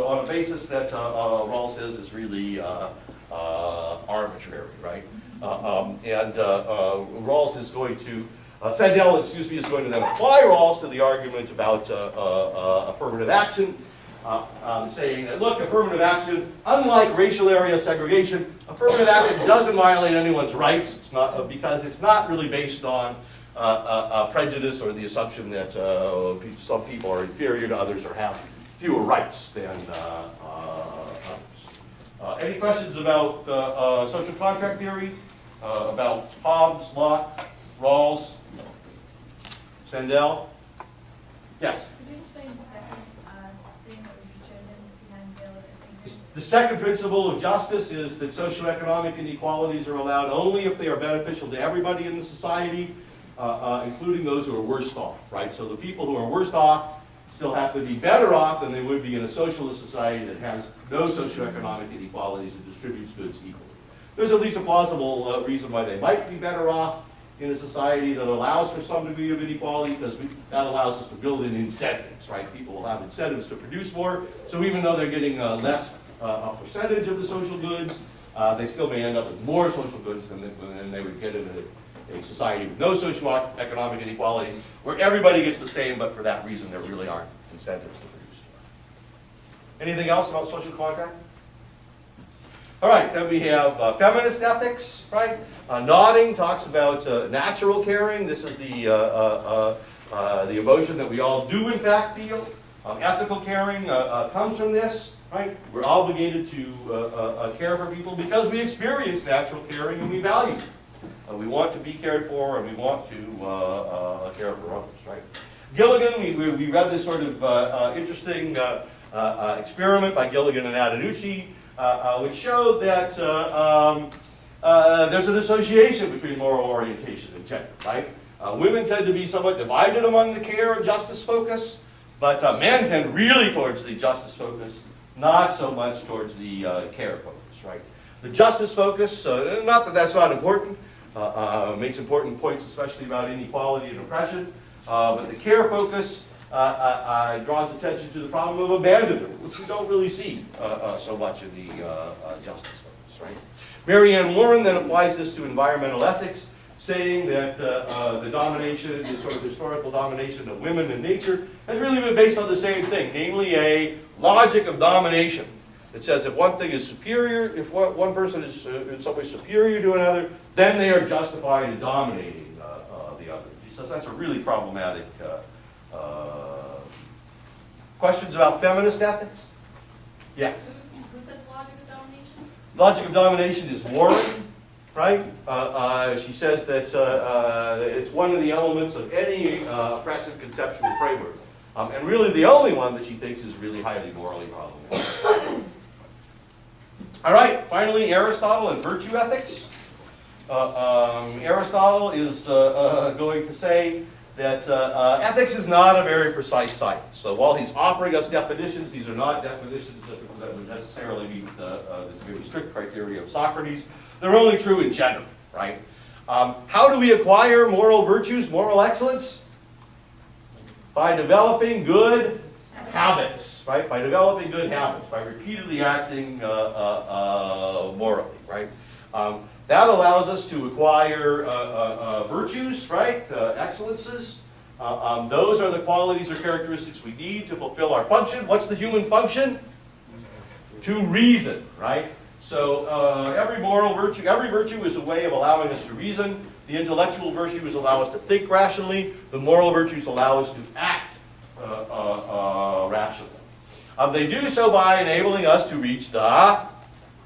on a basis that Rawls says is really arbitrary, right? Rawls is going to, Stockdale, is going to then apply Rawls to the argument about affirmative action, saying that, look, affirmative action, unlike racial area segregation, affirmative action doesn't violate anyone's rights. It's not, because it's not really based on prejudice or the assumption that some people are inferior to others or have fewer rights than others. Any questions about social contract theory? About Hobbes, Locke, Rawls, Stockdale? Yes? Could you explain the second thing that would be chosen behind the veil of ignorance? The second principle of justice is that socioeconomic inequalities are allowed only if they are beneficial to everybody in the society, including those who are worst off, right? So the people who are worst off still have to be better off than they would be in a socialist society that has no socioeconomic inequalities and distributes goods equally. There's at least a plausible reason why they might be better off in a society that allows for some degree of inequality, because that allows us to build in incentives, right? People will have incentives to produce more, so even though they're getting less a percentage of the social goods, they still may end up with more social goods than they would get in a society with no socioeconomic inequalities, where everybody gets the same, but for that reason there really aren't incentives to produce more. Anything else about social contract? All right, then we have feminist ethics, right? Nodding talks about natural caring. This is the emotion that we all do in fact feel. Ethical caring comes from this, right? We're obligated to care for people because we experience natural caring and we value it. We want to be cared for and we want to care for others, right? Gilligan, we read this sort of interesting experiment by Gilligan and Adenucci, which showed that there's an association between moral orientation and gender, right? Women tend to be somewhat divided among the care and justice focus, but men tend really towards the justice focus, not so much towards the care focus, right? The justice focus, not that that's not important, makes important points, especially about inequality and oppression, but the care focus draws attention to the problem of abandonment, which we don't really see so much in the justice focus, right? Marianne Warren then applies this to environmental ethics, saying that the domination, the sort of historical domination of women in nature has really been based on the same thing, namely a logic of domination that says if one thing is superior, if one person is in some way superior to another, then they are justified in dominating the other. He says that's a really problematic questions about feminist ethics? Yes. Who said logic of domination? Logic of domination is Warren, right? She says that it's one of the elements of any oppressive conceptual framework. And really the only one that she thinks is really highly morally problematic. All right, finally Aristotle and virtue ethics. Aristotle is going to say that ethics is not a very precise science. So while he's offering us definitions, these are not definitions that would necessarily meet the very strict criteria of Socrates. They're only true in general, right? How do we acquire moral virtues, moral excellence? By developing good habits, right? By developing good habits, by repeatedly acting morally, right? That allows us to acquire virtues, right? Excellences. Those are the qualities or characteristics we need to fulfill our function. What's the human function? To reason, right? So every moral virtue, every virtue is a way of allowing us to reason. The intellectual virtues allow us to think rationally. The moral virtues allow us to act rationally. They do so by enabling us to reach the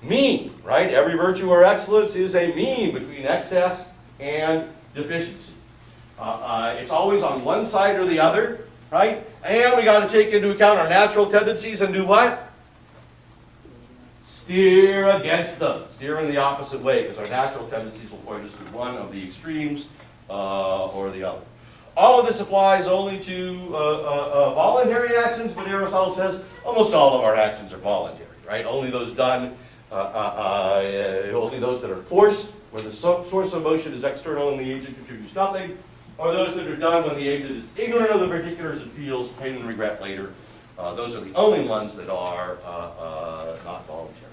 mean, right? Every virtue or excellence is a mean between excess and deficiency. It's always on one side or the other, right? And we got to take into account our natural tendencies and do what? Steer against them. Steer in the opposite way, because our natural tendencies will point us to one of the extremes or the other. All of this applies only to voluntary actions, but Aristotle says almost all of our actions are voluntary, right? Only those done, only those that are forced, where the source of motion is external and the agent contributes nothing, or those that are done when the agent is ignorant of the particulars and feels pain and regret later. Those are the only ones that are not voluntary.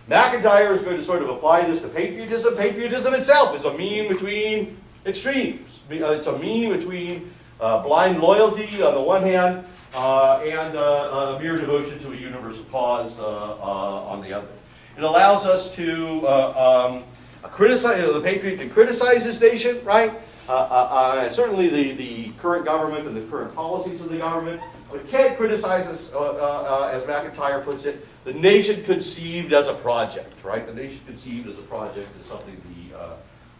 McIntyre is going to sort of apply this to patriotism. Patriotism itself is a mean between extremes. It's a mean between blind loyalty on the one hand and mere devotion to a universal cause on the other. It allows us to criticize, the patriot can criticize his nation, right? Certainly the current government and the current policies of the government, but it can't criticize us, as McIntyre puts it, the nation conceived as a project, right? The nation conceived as a project is something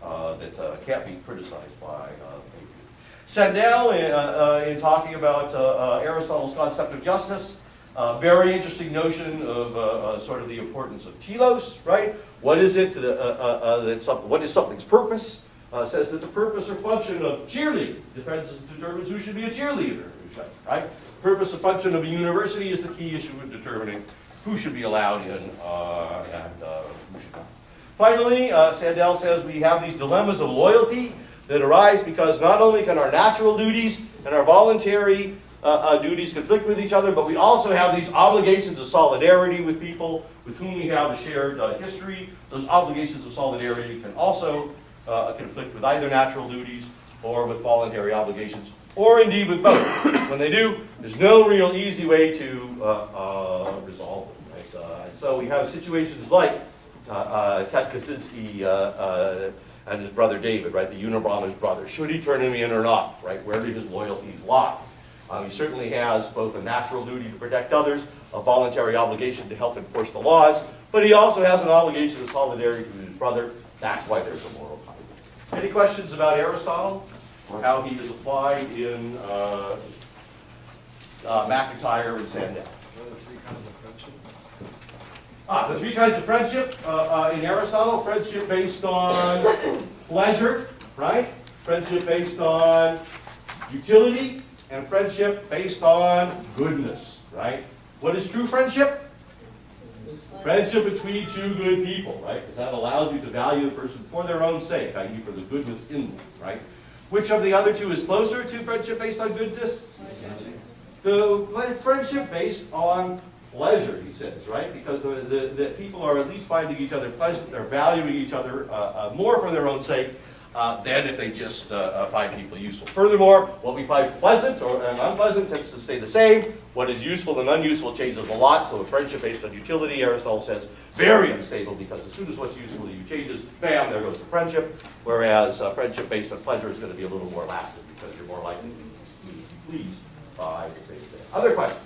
that can't be criticized by patriots. Sandel, in talking about Aristotle's concept of justice, very interesting notion of sort of the importance of telos, right? What is it what is something's purpose? Says that the purpose or function of cheerleading determines who should be a cheerleader, right? purpose and function of a university is the key issue in determining who should be allowed in and who should not. Finally, Sandel says we have these dilemmas of loyalty that arise because not only can our natural duties and our voluntary duties conflict with each other, but we also have these obligations of solidarity with people with whom we have a shared history. Those obligations of solidarity can also conflict with either natural duties or with voluntary obligations, or indeed with both. When they do, there's no real easy way to resolve them. Right? And so we have situations like Ted Kaczynski and his brother David, right? The Unabomber's brother. Should he turn him in or not? Right? Where do his loyalties lie? He certainly has both a natural duty to protect others, a voluntary obligation to help enforce the laws, but he also has an obligation of solidarity to his brother. That's why there's a moral conflict. Any questions about Aristotle or how he is applied in McIntyre and Sandel? What are the three kinds of friendship? The three kinds of friendship in Aristotle: friendship based on pleasure, right? Friendship based on utility, and friendship based on goodness, right? What is true friendship? Friendship between two good people, right? Because that allows you to value the person for their own sake, i.e. for the goodness in them, right? Which of the other two is closer to friendship based on goodness? The friendship based on pleasure, he says, right? Because the people are at least finding each other pleasant, they're valuing each other more for their own sake than if they just find people useful. Furthermore, what we find pleasant and unpleasant tends to stay the same. What is useful and unuseful changes a lot. So a friendship based on utility, Aristotle says, very unstable, because as soon as what's useful to you changes, bam, there goes the friendship. Whereas friendship based on pleasure is going to be a little more lasting because you're more likely to be pleased by the same thing. Other questions?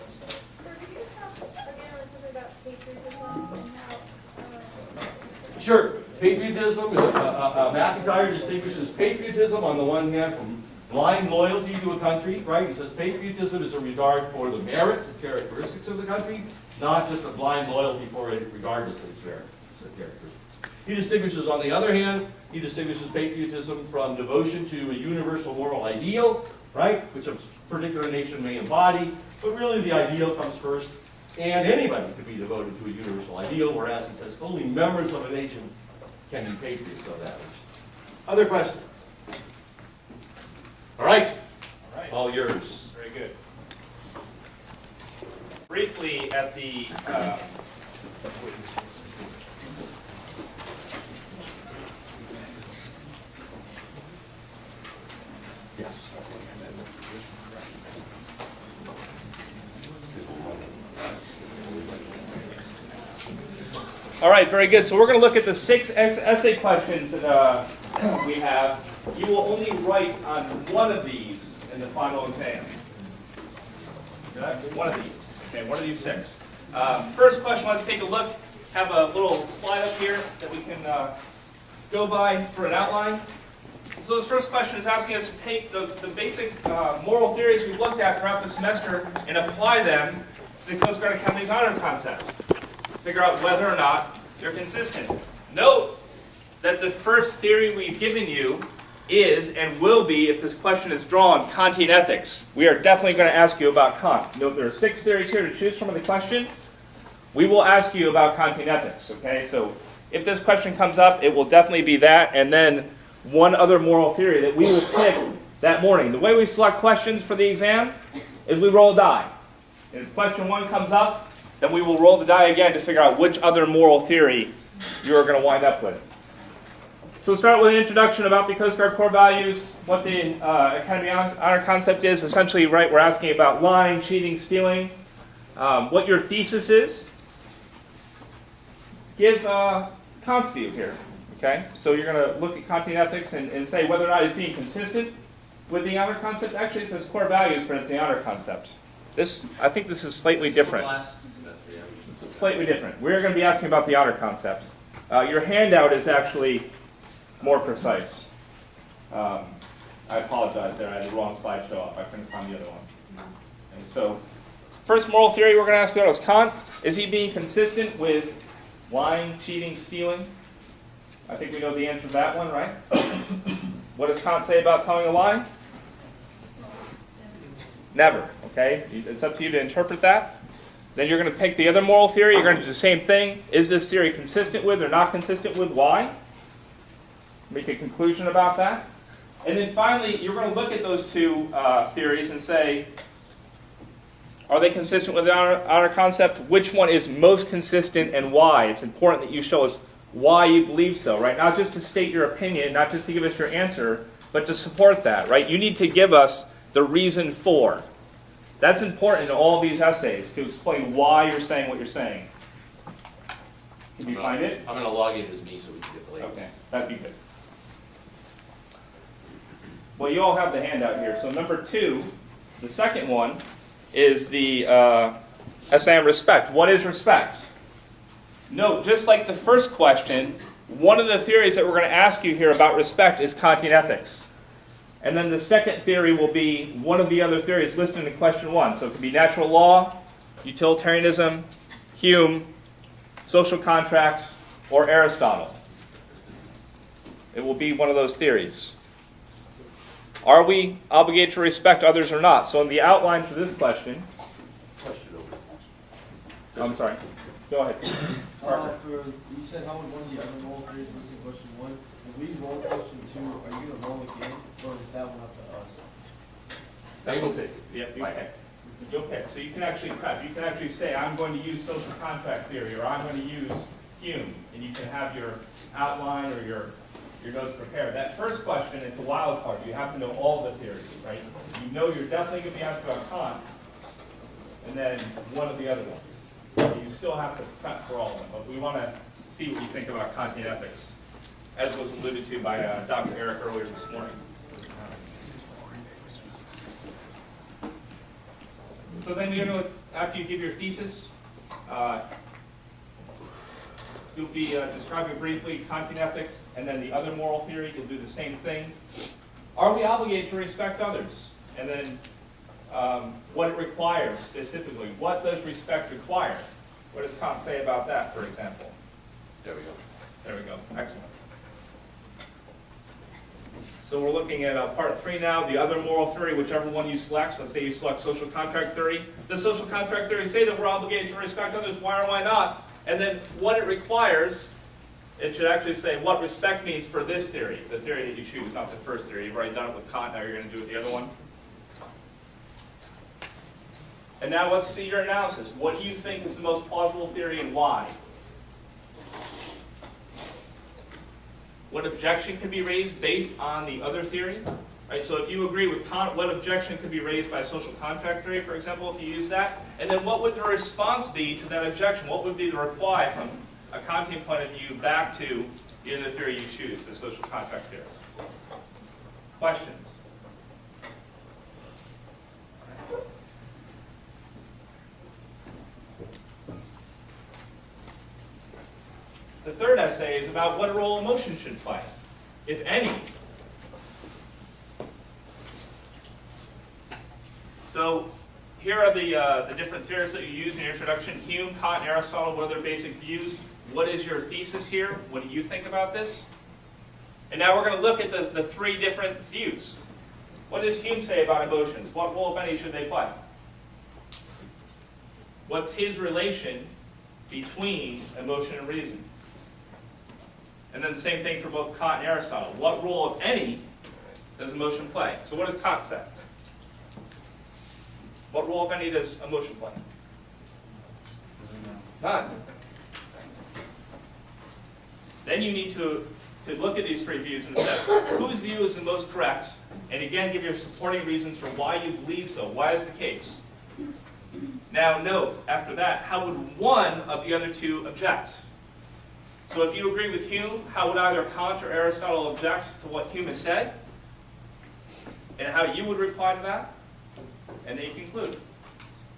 So could you just talk again a little bit about patriotism and how, Sure. Patriotism, McIntyre distinguishes patriotism on the one hand from blind loyalty to a country, right? He says patriotism is a regard for the merits and characteristics of the country, not just a blind loyalty for it regardless of its merits and characteristics. He distinguishes, on the other hand, he distinguishes patriotism from devotion to a universal moral ideal, right? Which a particular nation may embody, but really the ideal comes first, and anybody could be devoted to a universal ideal, whereas he says only members of a nation can be patriots of that nation. Other questions? All right. All yours. Very good. Briefly, at the Yes. all right, very good. So we're going to look at the 6 essay questions that we have. You will only write on one of these in the final exam. One of these. Okay, one of these 6. First question, let's take a look. Have a little slide up here that we can go by for an outline. So this first question is asking us to take the basic moral theories we've looked at throughout the semester and apply them to the Coast Guard Academy's honor concepts. Figure out whether or not they're consistent. Note that the first theory we've given you is and will be, if this question is drawn, Kantian ethics. We are definitely going to ask you about Kant. Note there are 6 theories here to choose from in the question. We will ask you about Kantian ethics, okay? So if this question comes up, it will definitely be that, and then one other moral theory that we will pick that morning. The way we select questions for the exam is we roll a die. And if question 1 comes up, then we will roll the die again to figure out which other moral theory you're going to wind up with. So we'll start with an introduction about the Coast Guard core values, what the Academy honor concept is. Essentially, right, we're asking about lying, cheating, stealing, what your thesis is. Give Kant's view here. Okay, so you're going to look at Kantian ethics and say whether or not it's being consistent with the honor concept. Actually, it says core values, but it's the honor concept. I think this is slightly different. It's slightly different. We're going to be asking about the honor concept. Your handout is actually more precise. I apologize there. I had the wrong slide show up. I couldn't find the other one. And so, first moral theory we're going to ask about is Kant. Is he being consistent with lying, cheating, stealing? I think we know the answer to that one, right? What does Kant say about telling a lie? Never, okay? It's up to you to interpret that. Then you're going to pick the other moral theory. You're going to do the same thing. Is this theory consistent with or not consistent with? Why? Make a conclusion about that. And then finally, you're going to look at those two theories and say, are they consistent with our concept? Which one is most consistent and why? It's important that you show us why you believe so, right? Not just to state your opinion, not just to give us your answer, but to support that, right? You need to give us the reason for. That's important in all these essays, to explain why you're saying what you're saying. Can you find it? I'm going to log in as me so we can get the labels. Okay, that'd be good. Well, you all have the handout here. So number 2, the second one, is the essay on respect. What is respect? Note, just like the first question, one of the theories that we're going to ask you here about respect is Kantian ethics. And then the second theory will be one of the other theories listed in question 1. So it could be natural law, utilitarianism, Hume, social contract, or Aristotle. It will be one of those theories. Are we obligated to respect others or not? So in the outline for this question, I'm sorry, go ahead. You said how would one of the other moral theories was in question 1? If we roll question 2, are you going to roll again, or is that one up to us? They will pick. Yep, you pick. You'll pick. So you can actually prep. You can actually say, I'm going to use social contract theory, or I'm going to use Hume, and you can have your outline or your notes prepared. That first question, it's a wild card. You have to know all the theories, right? You know you're definitely going to be asked about Kant, and then one of the other ones. You still have to prep for all of them, but we want to see what you think about Kantian ethics, as was alluded to by Dr. Eric earlier this morning. So then you're going to, after you give your thesis, you'll be describing briefly Kantian ethics, and then the other moral theory, you'll do the same thing. Are we obligated to respect others? And then what it requires specifically. What does respect require? What does Kant say about that, for example? There we go. There we go. Excellent. So we're looking at part 3 now, the other moral theory, whichever one you select. Let's say you select social contract theory. Does social contract theory say that we're obligated to respect others? Why or why not? And then what it requires, it should actually say what respect means for this theory, the theory that you choose, not the first theory. You've already done it with Kant, now you're going to do it with the other one. And now let's see your analysis. What do you think is the most plausible theory and why? What objection could be raised based on the other theory? Right, so if you agree with Kant, what objection could be raised by social contract theory, for example, if you use that? And then what would the response be to that objection? What would be the reply from a Kantian point of view back to the other theory you choose, the social contract theory? Questions? The third essay is about what role emotion should play, if any. So here are the different theorists that you use in your introduction. Hume, Kant, Aristotle, what are their basic views? What is your thesis here? What do you think about this? And now we're going to look at the 3 different views. What does Hume say about emotions? What role, if any, should they play? What's his relation between emotion and reason? And then the same thing for both Kant and Aristotle. What role, if any, does emotion play? So what does Kant say? What role, if any, does emotion play? None. Then you need to look at these 3 views and assess whose view is the most correct, and again give your supporting reasons for why you believe so. Why is the case? Now note, after that, how would one of the other 2 object? So if you agree with Hume, how would either Kant or Aristotle object to what Hume has said? And how you would reply to that? And then you conclude.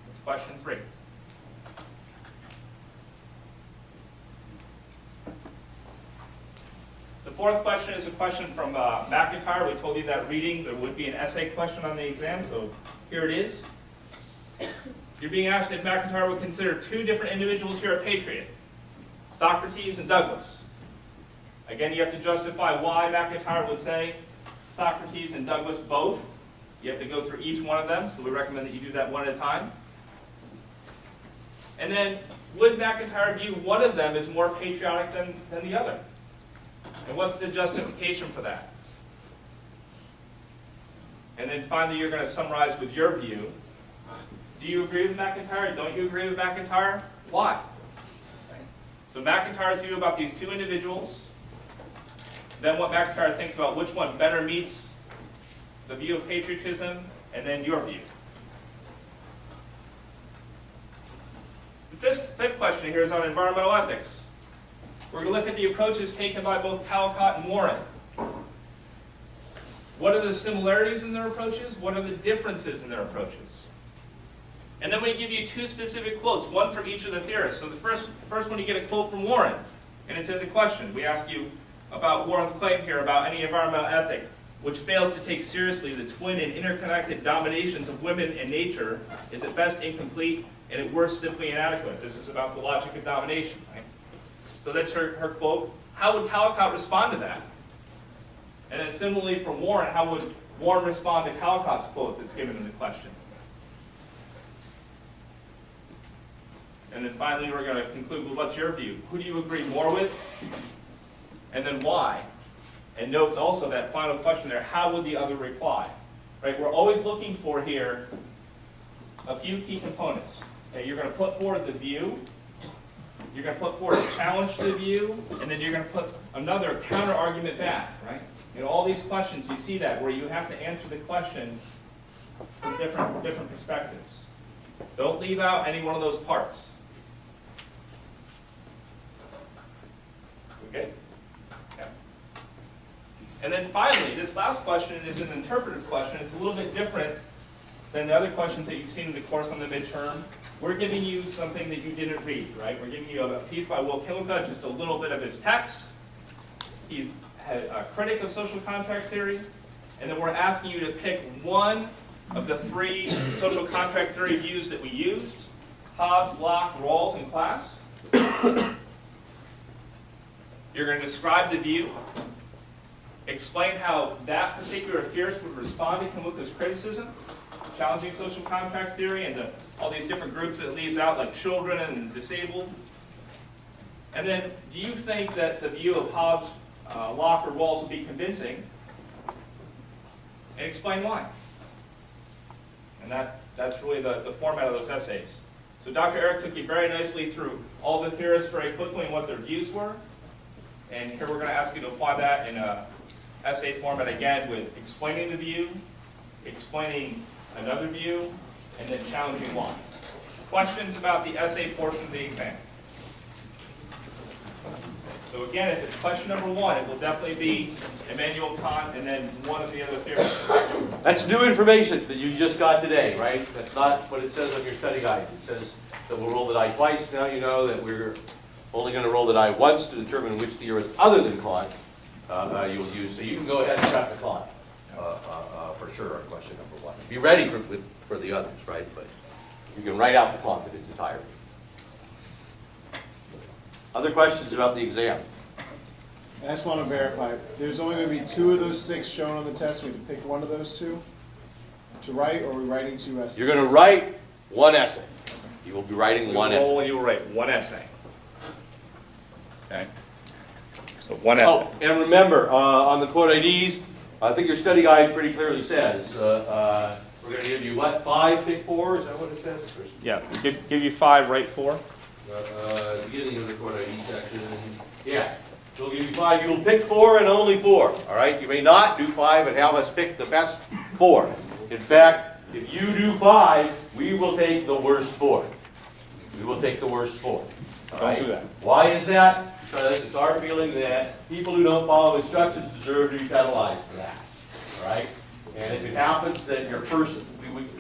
That's question 3. The fourth question is a question from McIntyre. We told you that reading, there would be an essay question on the exam, so here it is. You're being asked if McIntyre would consider 2 different individuals here at Patriot, Socrates and Douglas. Again, you have to justify why McIntyre would say Socrates and Douglas both. You have to go through each one of them, so we recommend that you do that one at a time. And then, would McIntyre view one of them as more patriotic than the other? And what's the justification for that? And then finally, you're going to summarize with your view. Do you agree with McIntyre? Don't you agree with McIntyre? Why? So McIntyre's view about these two individuals, then what McIntyre thinks about which one better meets the view of patriotism, and then your view. The fifth question here is on environmental ethics. We're going to look at the approaches taken by both Callicott and Warren. What are the similarities in their approaches? What are the differences in their approaches? And then we give you two specific quotes, one from each of the theorists. So the first one, you get a quote from Warren, and it's in the question. We ask you about Warren's claim here about any environmental ethic which fails to take seriously the twin and interconnected dominations of women and nature is at best incomplete and at worst simply inadequate. This is about the logic of domination, right? So that's her quote. How would Callicott respond to that? And then similarly for Warren, how would Warren respond to Callicott's quote that's given in the question? And then finally, we're going to conclude with what's your view? Who do you agree more with? And then why? And note also that final question there, how would the other reply? Right? We're always looking for here a few key components. Okay, you're going to put forward the view, you're going to put forward a challenge to the view, and then you're going to put another counter-argument back, right? In all these questions, you see that, where you have to answer the question from different perspectives. Don't leave out any one of those parts. Okay? Yeah. And then finally, this last question is an interpretive question. It's a little bit different than the other questions that you've seen in the course on the midterm. We're giving you something that you didn't read, right? We're giving you a piece by Callicott, just a little bit of his text. He's a critic of social contract theory. And then we're asking you to pick one of the three social contract theory views that we used: Hobbes, Locke, Rawls, and Class. You're going to describe the view, explain how that particular theorist would respond to Callicott's criticism, challenging social contract theory, and all these different groups that it leaves out, like children and disabled. And then, do you think that the view of Hobbes, Locke, or Rawls will be convincing? And explain why. And that's really the format of those essays. So Dr. Eric took you very nicely through all the theorists very quickly and what their views were. And here we're going to ask you to apply that in an essay format again, with explaining the view, explaining another view, and then challenging why. Questions about the essay portion of the exam? So again, if it's question number one, it will definitely be Immanuel Kant and then one of the other theorists. That's new information that you just got today, right? That's not what it says on your study guide. It says that we'll roll the die twice. Now you know that we're only going to roll the die once to determine which theorist other than Kant you will use. So you can go ahead and prep the Kant for sure on question number one. Be ready for the others, right? But you can write out the Kant in its entirety. Other questions about the exam? I just want to verify. There's only going to be 2 of those 6 shown on the test. We have to pick one of those 2 to write, or are we writing 2 essays? You're going to write one essay. You will be writing one essay. You will write one essay. Okay. So one essay. Oh, and remember, on the quote IDs, I think your study guide pretty clearly says we're going to give you what? 5, pick 4? Is that what it says? Yeah, give you 5, write 4. Beginning of the quote ID section. Yeah. We'll give you 5. You will pick 4 and only 4. All right. You may not do 5 and have us pick the best 4. In fact, if you do 5, we will take the worst 4. We will take the worst 4. All right? Don't do that. Why is that? Because it's our feeling that people who don't follow instructions deserve to be penalized for that. All right. And if it happens that your first,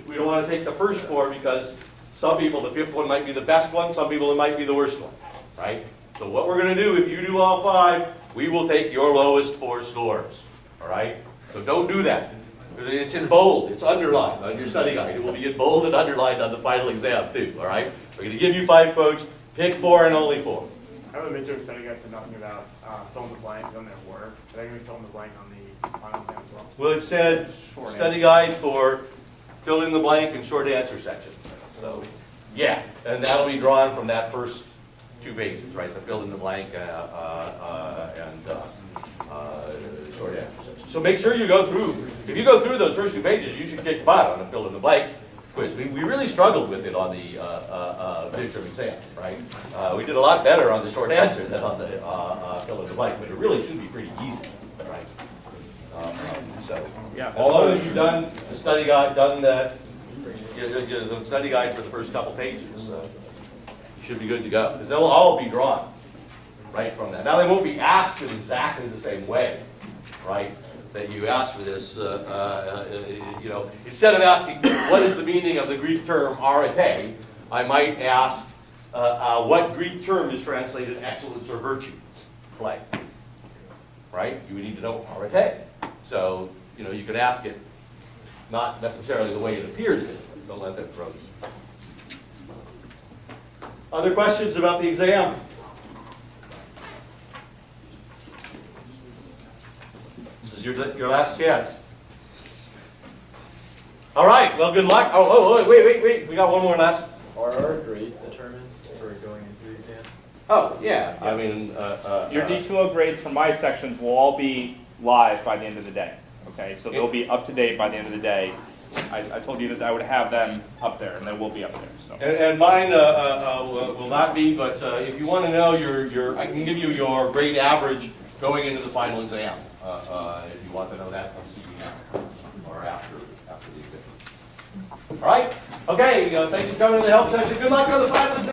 we don't want to take the first 4 because some people, the 5th one might be the best one. Some people, it might be the worst one. Right. So what we're going to do, if you do all 5, we will take your lowest 4 scores. All right? So don't do that. It's in bold. It's underlined on your study guide. It will be in bold and underlined on the final exam too. All right? We're going to give you 5 quotes. Pick 4 and only 4. I know the midterm study guide said nothing about fill in the blank on their work. Are they going to fill in the blank on the final exam as well? Well, it said Short study guide for fill in the blank and short answer section. So, yeah, and that'll be drawn from that first 2 pages, right? The fill in the blank and short answer section. So make sure you go through. If you go through those first 2 pages, you should kick butt on the fill in the blank quiz. We really struggled with it on the midterm exam, right? We did a lot better on the short answer than on the fill in the blank, but it really should be pretty easy, right? So, Yeah. as long as you've done the study guide, done that, the study guide for the first couple pages, you should be good to go. Because they'll all be drawn right from that. Now, they won't be asked in exactly the same way, right? That you asked for this, you know, instead of asking what is the meaning of the Greek term arete, I might ask what Greek term is translated excellence or virtue, like, right? You would need to know arete. So, you know, you could ask it not necessarily the way it appears in it. Don't let that throw you. Other questions about the exam? This is your last chance. All right, well, good luck. Oh, wait. We got one more last. Are our grades determined for going into the exam? Oh, yeah. I mean, Your D2O grades for my sections will all be live by the end of the day. Okay, so they'll be up to date by the end of the day. I told you that I would have them up there, and they will be up there. So. and mine will not be, but if you want to know I can give you your grade average going into the final exam. If you want to know that, come see me now or after the exam. All right. Okay. Thanks for coming to the help session. Good luck on the final exam.